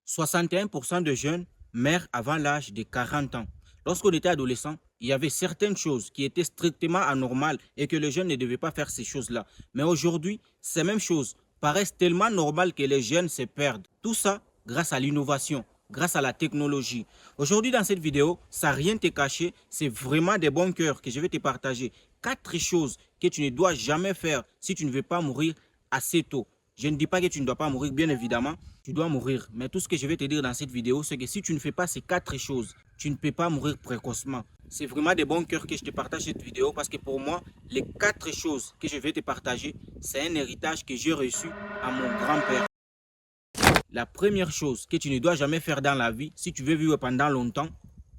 61% de jeunes meurent avant l'âge de 40 ans. Lorsqu'on était adolescent, il y avait certaines choses qui étaient strictement anormales et que les jeunes ne devaient pas faire ces choses-là. Mais aujourd'hui, ces mêmes choses paraissent tellement normales que les jeunes se perdent. Tout ça grâce à l'innovation, grâce à la technologie. Aujourd'hui, dans cette vidéo, ça rien te cacher, c'est vraiment des bons cœurs que je vais te partager. 4 choses que tu ne dois jamais faire si tu ne veux pas mourir assez tôt. Je ne dis pas que tu ne dois pas mourir, bien évidemment, tu dois mourir. Mais tout ce que je vais te dire dans cette vidéo, c'est que si tu ne fais pas ces 4 choses, tu ne peux pas mourir précocement. C'est vraiment de bon cœur que je te partage cette vidéo parce que pour moi, les 4 choses que je vais te partager, c'est un héritage que j'ai reçu à mon grand-père. La première chose que tu ne dois jamais faire dans la vie, si tu veux vivre pendant longtemps,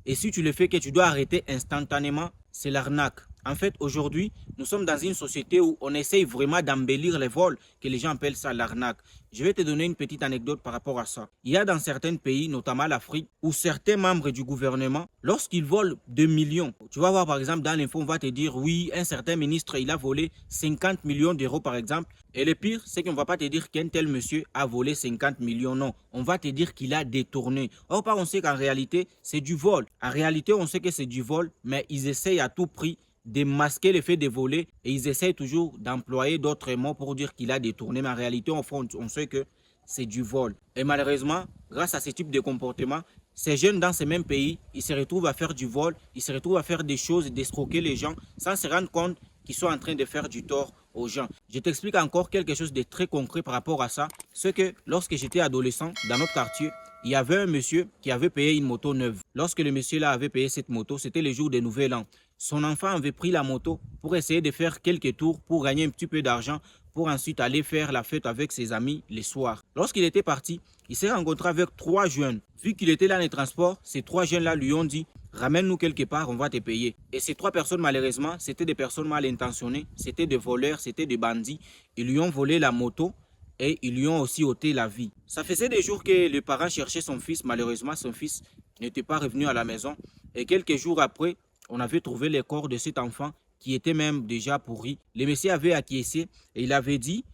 et si tu le fais que tu dois arrêter instantanément, c'est l'arnaque. En fait, aujourd'hui, nous sommes dans une société où on essaye vraiment d'embellir les vols, que les gens appellent ça l'arnaque. Je vais te donner une petite anecdote par rapport à ça. Il y a dans certains pays, notamment l'Afrique, où certains membres du gouvernement, lorsqu'ils volent 2 millions, tu vas voir par exemple dans l'info, on va te dire, oui, un certain ministre, il a volé 50 millions d'euros par exemple. Et le pire, c'est qu'on ne va pas te dire qu'un tel monsieur a volé 50 millions, non. On va te dire qu'il a détourné. Or, on sait qu'en réalité, c'est du vol. En réalité, on sait que c'est du vol, mais ils essayent à tout prix de masquer le fait de voler et ils essayent toujours d'employer d'autres mots pour dire qu'il a détourné. Mais en réalité, au fond, on sait que c'est du vol. Et malheureusement, grâce à ce type de comportement, ces jeunes dans ces mêmes pays, ils se retrouvent à faire du vol, ils se retrouvent à faire des choses, d'escroquer les gens sans se rendre compte qu'ils sont en train de faire du tort aux gens. Je t'explique encore quelque chose de très concret par rapport à ça. C'est que lorsque j'étais adolescent, dans notre quartier, il y avait un monsieur qui avait payé une moto neuve. Lorsque le monsieur là avait payé cette moto, c'était le jour de Nouvel An. Son enfant avait pris la moto pour essayer de faire quelques tours pour gagner un petit peu d'argent pour ensuite aller faire la fête avec ses amis les soirs. Lorsqu'il était parti, il s'est rencontré avec 3 jeunes. Vu qu'il était dans les transports, ces 3 jeunes-là lui ont dit « Ramène-nous quelque part, on va te payer ». Et ces 3 personnes, malheureusement, c'était des personnes mal intentionnées, c'était des voleurs, c'était des bandits. Ils lui ont volé la moto et ils lui ont aussi ôté la vie. Ça faisait des jours que le parent cherchait son fils. Malheureusement, son fils n'était pas revenu à la maison. Et quelques jours après, on avait trouvé les corps de cet enfant qui était même déjà pourri. Le monsieur avait acquiescé et il avait dit,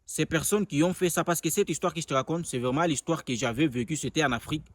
ces personnes qui ont fait ça, parce que cette histoire que je te raconte, c'est vraiment l'histoire que j'avais vécue, c'était en Afrique.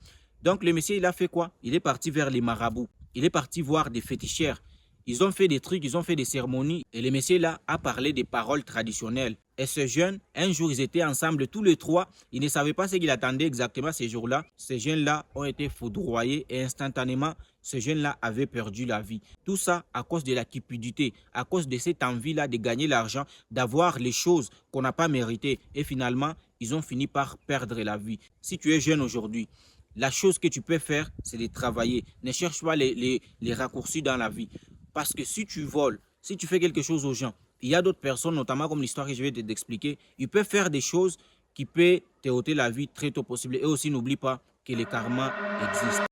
Donc le monsieur, il a fait quoi? Il est parti vers les marabouts. Il est parti voir des féticheurs. Ils ont fait des trucs, ils ont fait des cérémonies. Et le monsieur là a parlé des paroles traditionnelles. Et ce jeune, un jour, ils étaient ensemble tous les 3. Ils ne savaient pas ce qu'ils attendaient exactement ces jours-là. Ces jeunes-là ont été foudroyés et instantanément, ce jeune-là avait perdu la vie. Tout ça à cause de la cupidité, à cause de cette envie-là de gagner l'argent, d'avoir les choses qu'on n'a pas méritées. Et finalement, ils ont fini par perdre la vie. Si tu es jeune aujourd'hui, la chose que tu peux faire, c'est de travailler. Ne cherche pas les raccourcis dans la vie. Parce que si tu voles, si tu fais quelque chose aux gens, il y a d'autres personnes, notamment comme l'histoire que je vais t'expliquer, ils peuvent faire des choses qui peuvent te ôter la vie très tôt possible. Et aussi, n'oublie pas que le karma existe.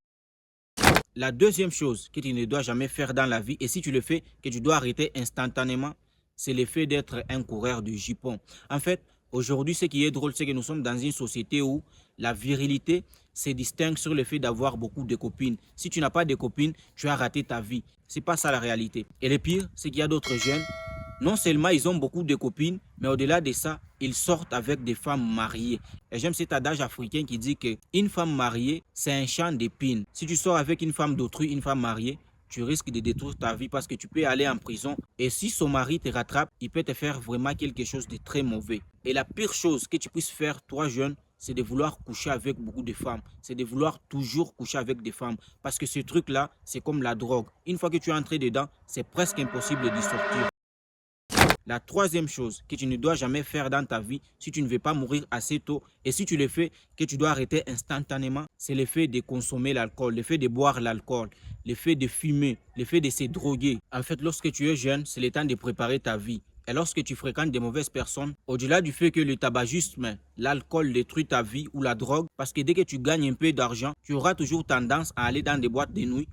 La deuxième chose que tu ne dois jamais faire dans la vie, et si tu le fais, que tu dois arrêter instantanément, c'est le fait d'être un coureur de jupons. En fait, aujourd'hui, ce qui est drôle, c'est que nous sommes dans une société où la virilité se distingue sur le fait d'avoir beaucoup de copines. Si tu n'as pas de copines, tu as raté ta vie. Ce n'est pas ça la réalité. Et le pire, c'est qu'il y a d'autres jeunes, non seulement ils ont beaucoup de copines, mais au-delà de ça, ils sortent avec des femmes mariées. Et j'aime cet adage africain qui dit qu'une femme mariée, c'est un champ d'épines. Si tu sors avec une femme d'autrui, une femme mariée, tu risques de détruire ta vie parce que tu peux aller en prison. Et si son mari te rattrape, il peut te faire vraiment quelque chose de très mauvais. Et la pire chose que tu puisses faire, toi jeune, c'est de vouloir coucher avec beaucoup de femmes. C'est de vouloir toujours coucher avec des femmes. Parce que ce truc-là, c'est comme la drogue. Une fois que tu es entré dedans, c'est presque impossible d'y sortir. La troisième chose que tu ne dois jamais faire dans ta vie, si tu ne veux pas mourir assez tôt, et si tu le fais, que tu dois arrêter instantanément, c'est le fait de consommer l'alcool, le fait de boire l'alcool, le fait de fumer, le fait de se droguer. En fait, lorsque tu es jeune, c'est le temps de préparer ta vie. Et lorsque tu fréquentes des mauvaises personnes, au-delà du fait que le tabagisme, l'alcool détruit ta vie ou la drogue, parce que dès que tu gagnes un peu d'argent, tu auras toujours tendance à aller dans des boîtes de nuit,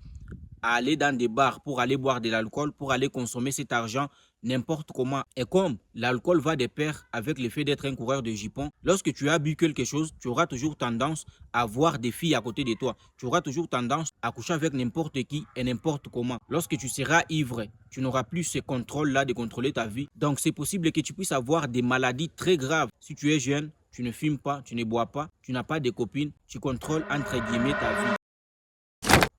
à aller dans des bars pour aller boire de l'alcool, pour aller consommer cet argent n'importe comment. Et comme l'alcool va de pair avec le fait d'être un coureur de jupons, lorsque tu as bu quelque chose, tu auras toujours tendance à voir des filles à côté de toi. Tu auras toujours tendance à coucher avec n'importe qui et n'importe comment. Lorsque tu seras ivre, tu n'auras plus ce contrôle-là de contrôler ta vie. Donc c'est possible que tu puisses avoir des maladies très graves. Si tu es jeune, tu ne fumes pas, tu ne bois pas, tu n'as pas de copines, tu contrôles entre guillemets ta vie.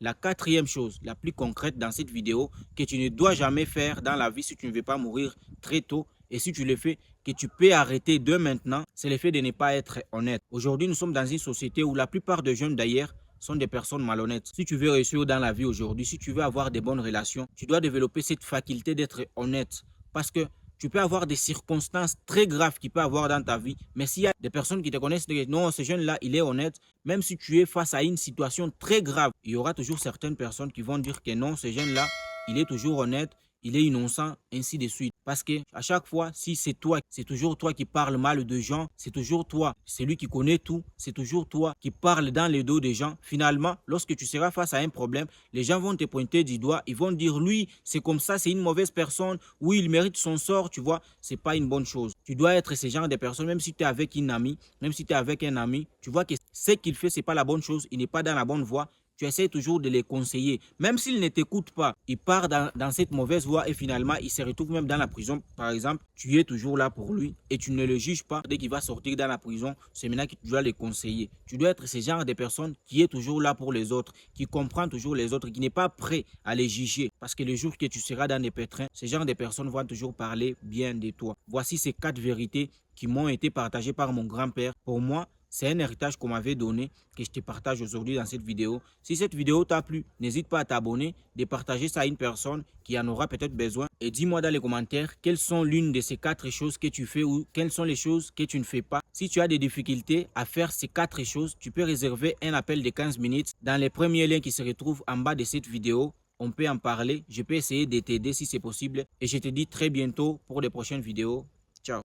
La quatrième chose, la plus concrète dans cette vidéo, que tu ne dois jamais faire dans la vie si tu ne veux pas mourir très tôt, et si tu le fais, que tu peux arrêter de maintenant, c'est le fait de ne pas être honnête. Aujourd'hui, nous sommes dans une société où la plupart des jeunes d'ailleurs sont des personnes malhonnêtes. Si tu veux réussir dans la vie aujourd'hui, si tu veux avoir des bonnes relations, tu dois développer cette faculté d'être honnête. Parce que tu peux avoir des circonstances très graves qu'il peut avoir dans ta vie, mais s'il y a des personnes qui te connaissent, non, ce jeune-là, il est honnête, même si tu es face à une situation très grave, il y aura toujours certaines personnes qui vont dire que non, ce jeune-là, il est toujours honnête, il est innocent, ainsi de suite. Parce que à chaque fois, si c'est toi, c'est toujours toi qui parles mal de gens, c'est toujours toi, c'est lui qui connaît tout, c'est toujours toi qui parle dans le dos des gens. Finalement, lorsque tu seras face à un problème, les gens vont te pointer du doigt, ils vont dire lui, c'est comme ça, c'est une mauvaise personne, oui, il mérite son sort, tu vois, c'est pas une bonne chose. Tu dois être ce genre de personne, même si tu es avec une amie, même si tu es avec un ami, tu vois que ce qu'il fait, c'est pas la bonne chose, il n'est pas dans la bonne voie. Tu essaies toujours de les conseiller. Même s'ils ne t'écoutent pas, il part dans cette mauvaise voie et finalement, il se retrouve même dans la prison. Par exemple, tu es toujours là pour lui et tu ne le juges pas. Dès qu'il va sortir dans la prison, c'est maintenant que tu dois les conseiller. Tu dois être ce genre de personne qui est toujours là pour les autres, qui comprend toujours les autres, qui n'est pas prêt à les juger. Parce que le jour que tu seras dans les pétrins, ce genre de personnes vont toujours parler bien de toi. Voici ces 4 vérités qui m'ont été partagées par mon grand-père. Pour moi, c'est un héritage qu'on m'avait donné que je te partage aujourd'hui dans cette vidéo. Si cette vidéo t'a plu, n'hésite pas à t'abonner, de partager ça à une personne qui en aura peut-être besoin. Et dis-moi dans les commentaires quelles sont l'une de ces 4 choses que tu fais ou quelles sont les choses que tu ne fais pas. Si tu as des difficultés à faire ces 4 choses, tu peux réserver un appel de 15 minutes dans les premiers liens qui se retrouvent en bas de cette vidéo. On peut en parler, je peux essayer de t'aider si c'est possible. Et je te dis très bientôt pour les prochaines vidéos.